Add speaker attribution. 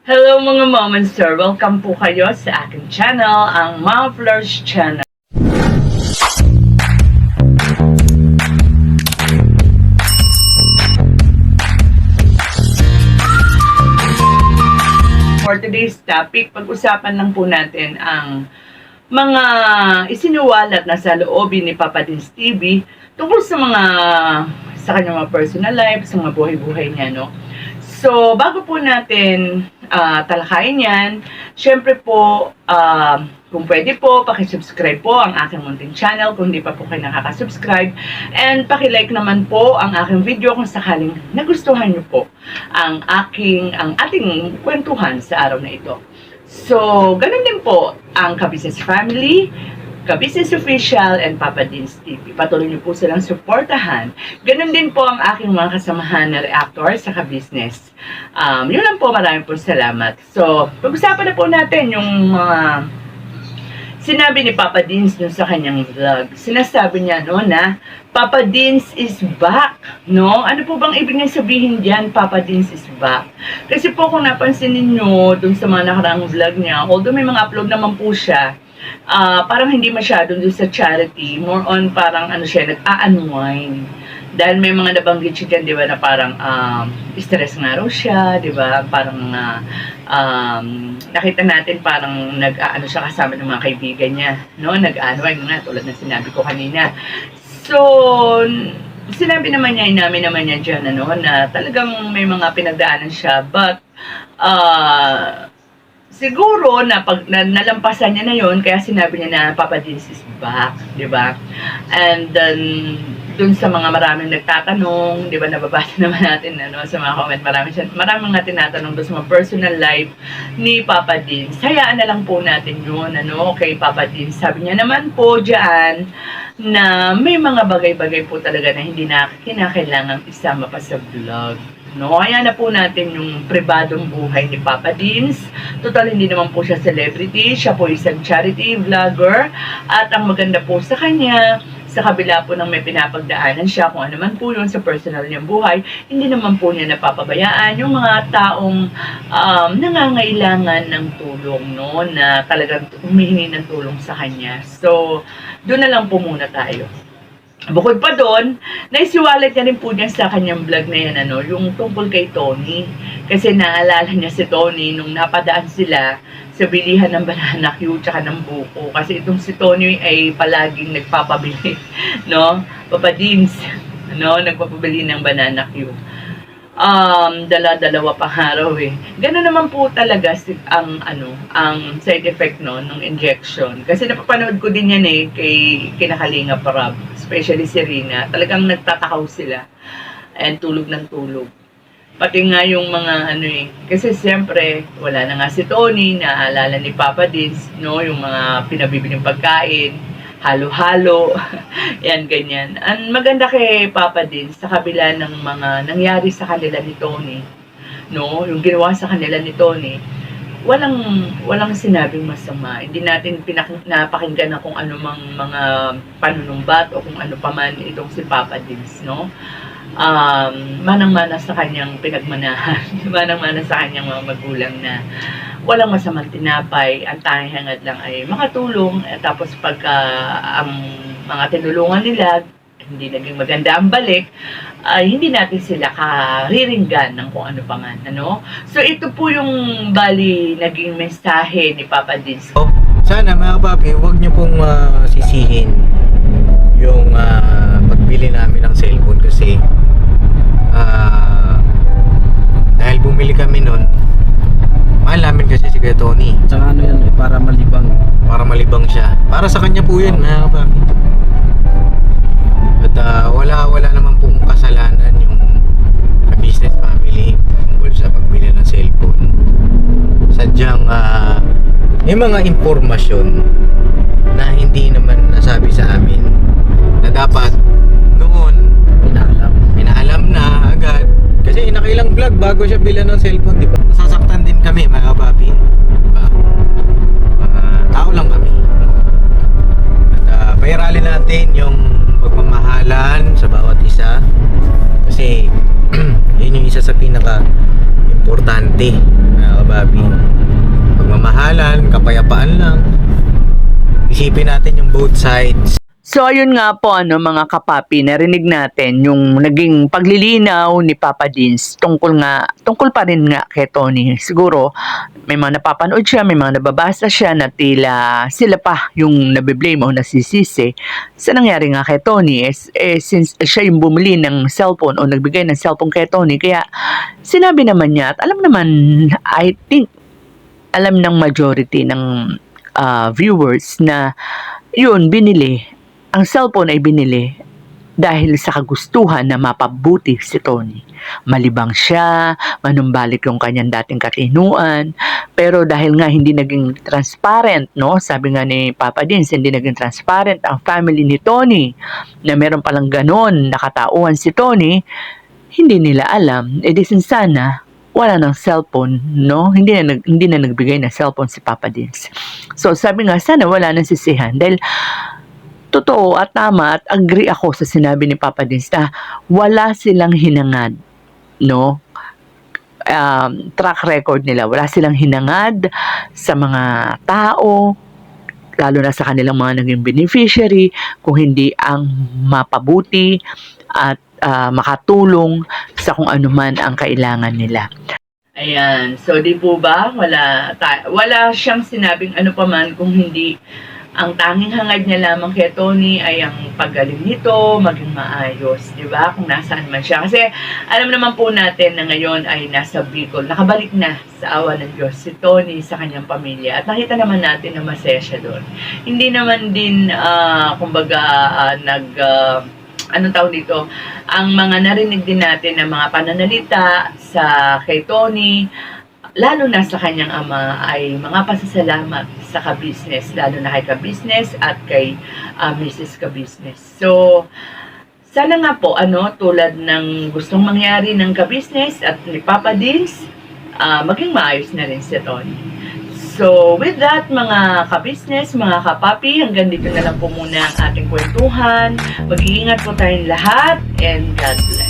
Speaker 1: Hello mga Momonster! Welcome po kayo sa aking channel, ang Mom Flores Channel. For today's topic, pag-usapan lang po natin ang mga isinuwalat na sa loobin ni Papa Dins TV tungkol sa kanyang mga personal life, sa mga buhay-buhay niya, no? So, bago po natin talakayin yan, syempre po, kung pwede po, pakisubscribe po ang aking munting channel kung hindi pa po kayo nakakasubscribe. And pakilike naman po ang aking video kung sakaling nagustuhan niyo po ang ating kwentuhan sa araw na ito. So, ganun din po ang Ka-Business Family, Ka-Business Official, and Papa Dins TV. Patuloy niyo po silang suportahan. Ganun din po ang aking mga kasamahan na reactor sa Ka-Business. Yun lang po, maraming po salamat. So, pag-usapan na po natin yung mga sinabi ni Papa Dins dun sa kanyang vlog. Sinasabi niya, no, na Papa Dins is back, no? Ano po bang ibig niya sabihin diyan, Papa Dins is back? Kasi po kung napansin niyo dun sa mga nakaraang vlog niya, although may mga upload naman po siya, parang hindi masyadong dun sa charity, more on parang ano siya, nag-a-unwind. Dahil may mga nabanggit siya dyan, di ba, na parang stress nga raw siya, di ba, parang nakita natin parang nag-ano siya kasama ng mga kaibigan niya, no, nag-unwind nga, tulad na sinabi ko kanina. So, sinabi naman niya, inamin naman niya dyan, ano, na talagang may mga pinagdaanan siya, but, siguro na pag nalampasan niya na yon, kaya sinabi niya na Papa Dins is back, di ba? And then, dun sa mga maraming nagtatanong, di ba, nababasa naman natin, ano, sa mga comment, maraming nga tinatanong dun sa mga personal life ni Papa Dins. Hayaan na lang po natin yun, ano, kay Papa Dins. Sabi niya naman po dyan, na may mga bagay-bagay po talaga na hindi na kinakailangang isama pa sa vlog. No, ayan na po natin yung pribadong buhay ni Papa Dins. Total, hindi naman po siya celebrity. Siya po isang charity vlogger. At ang maganda po sa kanya, sa kabila po ng may pinapagdaanan siya, kung ano man po yun sa personal niyang buhay, hindi naman po niya napapabayaan yung mga taong nangangailangan ng tulong, no, na talagang humihingi ng tulong sa kanya. So, doon na lang po muna tayo. Bukod pa doon, naisiwalat niya rin po niya sa kanyang vlog na yan, ano, yung tungkol kay Tony. Kasi naalala niya si Tony nung napadaan sila sa bilihan ng banana Q tsaka ng buko. Kasi itong si Tony ay palaging nagpapabili, no? Papa Dins, no? Nagpapabili ng banana Q. Dalawa pang araw eh. Gano'n naman po talaga ang side effect, no, ng injection. Kasi napapanood ko din yan eh kay Kalinga Prab, especially si Rina. Talagang nagtatakaw sila and tulog ng tulog. Pati nga yung mga ano eh, kasi siyempre wala na nga si Tony, naaalala ni Papa Dins, no, yung mga pinabibiling pagkain, halo-halo, yan, ganyan. Ang maganda kay Papa Dins, sa kabila ng mga nangyari sa kanila ni Tony, no, yung ginawa sa kanila ni Tony, walang sinabing masama. Hindi natin napakinggan na kung ano mang mga panunumbat o kung ano pa man itong si Papa Dins, no. Manang-mana sa kanyang pinagmanahan, manang-mana sa kanyang mga magulang na walang masamang tinapay, ang tanging hangad lang ay makatulong, at tapos pagka ang mga tinulungan nila hindi naging maganda ang balik, ay hindi natin sila kariringgan ng kung ano pa man, ano? So ito po yung bali naging mensahe ni Papa Dins.
Speaker 2: Sana mga papi, huwag niyo pong sisihin yung pagbili namin ng cellphone kasi dahil bumili kami nun, mahal namin kasi si Kuya Tony.
Speaker 3: Tsaka ano yan eh, para malibang.
Speaker 2: Para malibang siya. Para sa kanya po yun, mga papi. At wala naman pong kasalanan yung business family tungkol sa pagbili ng cellphone. Sadyang may mga impormasyon na hindi naman nasabi sa amin na dapat noon pinaalam na agad. Kasi nakailang vlog bago siya bilan ng cellphone, di ba? Nasasaktan din kami, mga papi. Diba? Tao lang kami. At pairalin natin yung pagmamahalan sa bawat isa. Kasi yun yung isa sa pinaka importante, mga Bobby. Pagmamahalan, kapayapaan lang. Isipin natin yung both sides.
Speaker 1: So ayun nga po mga kapapi, narinig natin yung naging paglilinaw ni Papa Dins tungkol pa rin nga kay Tony. Siguro may mga napapanood siya, may mga nababasa siya na tila sila pa yung nabiblame o nasisisi sa nangyari nga kay Tony. Since siya yung bumili ng cellphone o nagbigay ng cellphone kay Tony, kaya sinabi naman niya at alam naman, I think alam ng majority ng viewers na yun, ang cellphone ay binili dahil sa kagustuhan na mapabuti si Tony. Malibang siya, manumbalik yung kanyang dating katinuan, pero dahil nga hindi naging transparent, no? Sabi nga ni Papa Dins, hindi naging transparent ang family ni Tony, na meron palang ganon nakatauhan si Tony, hindi nila alam. Sana, wala ng cellphone, no? Hindi na nagbigay ng cellphone si Papa Dins. So sabi nga, sana wala nang sisihan dahil totoo at tama at agree ako sa sinabi ni Papa Dins na wala silang hinangad, no? Track record nila, wala silang hinangad sa mga tao, lalo na sa kanilang mga naging beneficiary, kung hindi ang mapabuti at makatulong sa kung ano man ang kailangan nila. Ayan, so di po ba wala siyang sinabing ano pa man kung hindi ang tanging hangad niya lamang kay Tony ay ang paggaling nito, maging maayos, di ba? Kung nasaan man siya. Kasi alam naman po natin na ngayon ay nasa Bicol. Nakabalik na sa awa ng Diyos si Tony sa kanyang pamilya. At nakita naman natin na masaya siya doon. Hindi naman din, anong tawag dito, ang mga narinig din natin na mga pananalita sa kay Tony, lalo na sa kanyang ama, ay mga pasasalamat sa ka-business, lalo na kay ka-business at kay Mrs. ka-business. So, sana nga po, tulad ng gustong mangyari ng ka-business at ni Papa Dins, maging maayos na rin si Tony. So, with that, mga ka-business, mga kapapi, hanggang dito na lang po muna ang ating kwentuhan. Mag-iingat po tayong lahat, and God bless.